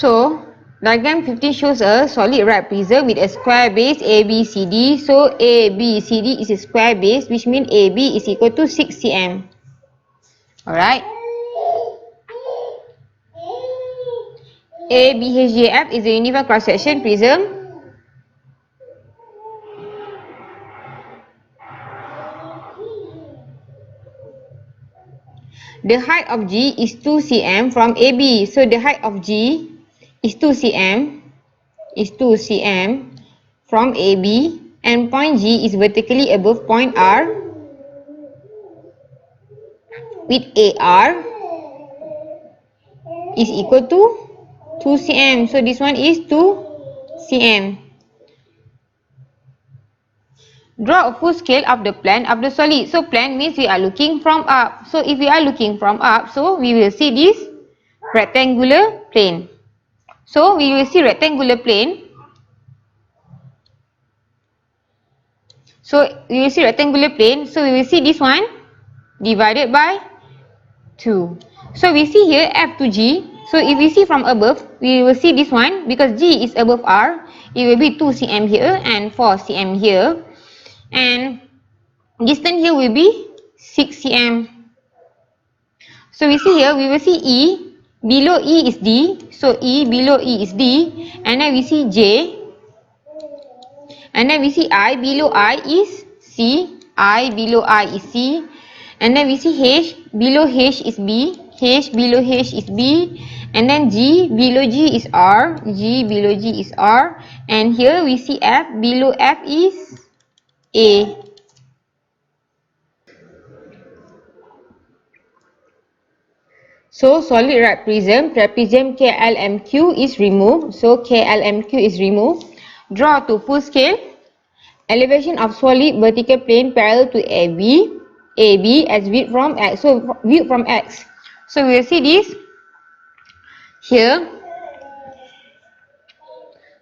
So diagram 15 shows a solid right prism with a square base ABCD. So ABCD is a square base, which means AB is equal to 6 cm. Alright. ABHJF is a uniform cross section prism. The height of G is 2 cm from AB. So the height of G is 2 cm. From AB, and point G is vertically above point R with AR is equal to 2 cm. So this one is 2 cm. Draw a full scale of the plane of the solid. So plane means we are looking from up. So if we are looking from up, so we will see this rectangular plane. So we will see rectangular plane. So we will see rectangular plane. So we will see this one divided by 2. So we see here F to G. So if we see from above, we will see this one because G is above R. It will be 2 cm here and 4 cm here. And distance here will be 6 cm. So we see here, we will see E. Below E is D. So E, below E is D. And then we see J. And then we see I. Below I is C. I, below I is C. And then we see H. Below H is B. H, below H is B. And then G. Below G is R. G, below G is R. And here we see F. Below F is A. So solid right prism, trapezium KLMQ is removed. So KLMQ is removed. Draw to full scale. Elevation of solid vertical plane parallel to AB. AB as viewed from X. So viewed from X. So we will see this here.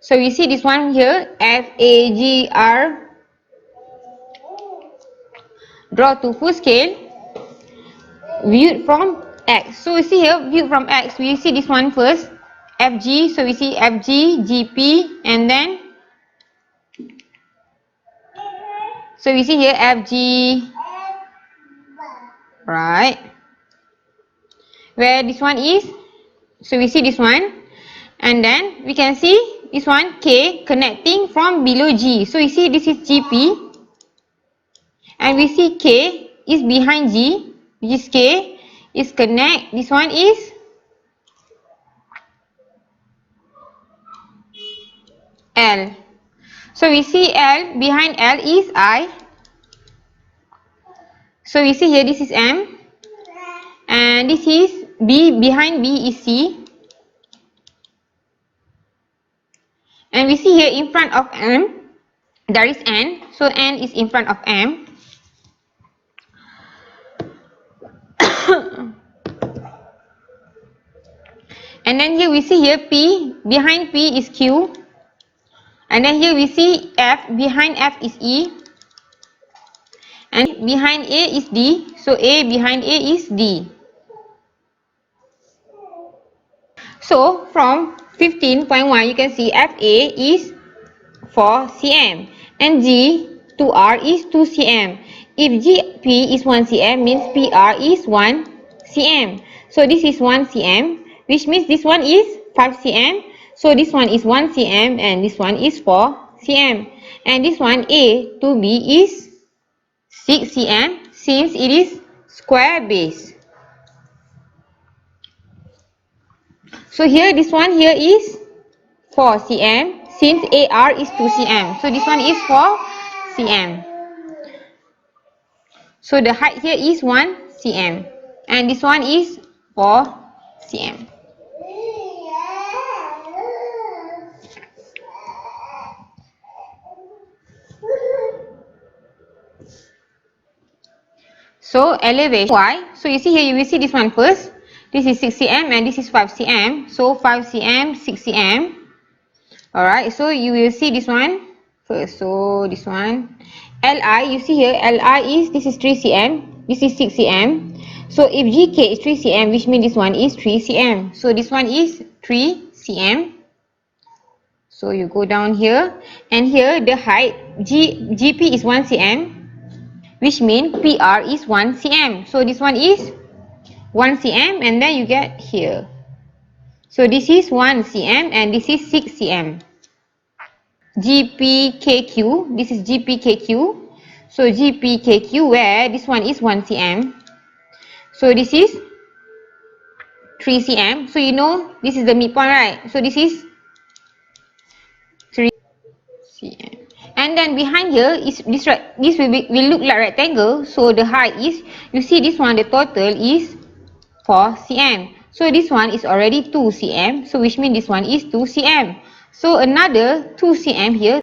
So we see this one here. FAGR. Draw to full scale. Viewed from X. So we see here, viewed from X, we see this one first, FG. So we see FG, GP, and then, so we see here FG, right, where this one is. So we see this one, and then we can see this one K connecting from below G. So we see this is GP, and we see K is behind G, which is K. Is connect, this one is L. So we see L, behind L is I. So we see here this is M. And this is B, behind B is C. And we see here in front of M, there is N. So N is in front of M. And then here we see here P, behind P is Q. And then here we see F, behind F is E. And behind A is D. So A, behind A is D. So from 15.1 you can see FA is 4 cm. And G to R is 2 cm. If GP is 1 cm means PR is 1 cm. So this is 1 cm. Which means this one is 5 cm. So this one is 1 cm and this one is 4 cm. And this one A to B is 6 cm since it is square base. So here this one here is 4 cm since AR is 2 cm. So this one is 4 cm. So the height here is 1 cm and this one is 4 cm. So elevation Y. So you see here, you will see this one first. This is 6 cm and this is 5 cm. So 5 cm, 6 cm. Alright, so you will see this one first. So this one. Li, you see here, Li is, this is 3 cm. This is 6 cm. So if GK is 3 cm, which means this one is 3 cm. So this one is 3 cm. So you go down here, and here the height GP is 1 cm, which means PR is 1 cm. So this one is 1 cm, and then you get here. So this is 1 cm and this is 6 cm. GPKQ, this is GPKQ. So GPKQ, where this one is 1 cm. So this is 3 cm. So you know this is the midpoint, right? So this is 3 cm. And then behind here is this, right? This will look like rectangle. So the height is, you see this one, the total is 4 cm. So this one is already 2 cm. So which means this one is 2 cm. So another 2 cm here.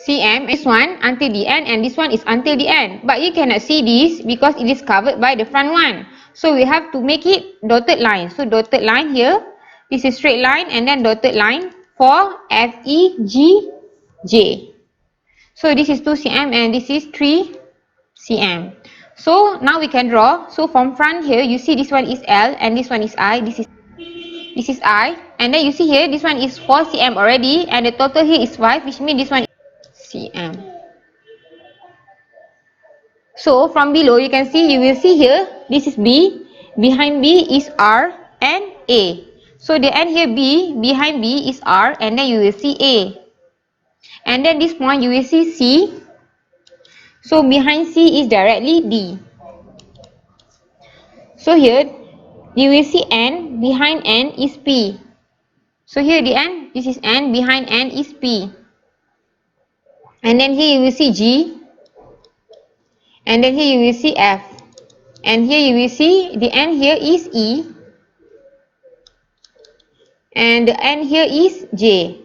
Cm, this one until the end, and this one is until the end. But you cannot see this because it is covered by the front one. So we have to make it dotted line. So dotted line here. This is straight line and then dotted line for F, E, G, J. So this is 2 cm and this is 3 cm. So now we can draw. So from front here, you see this one is L and this one is I. This is I. And then you see here, this one is 4 cm already, and the total here is 5, which means this one is cm. So from below you can see, you will see here, this is B, behind B is R and A. So the end here B, behind B is R, and then you will see A. And then this point you will see C. So behind C is directly D. So here you will see N, behind N is P. So here the N, this is N, behind N is P. And then here you will see G. And then here you will see F. And here you will see the N here is E. And the N here is J.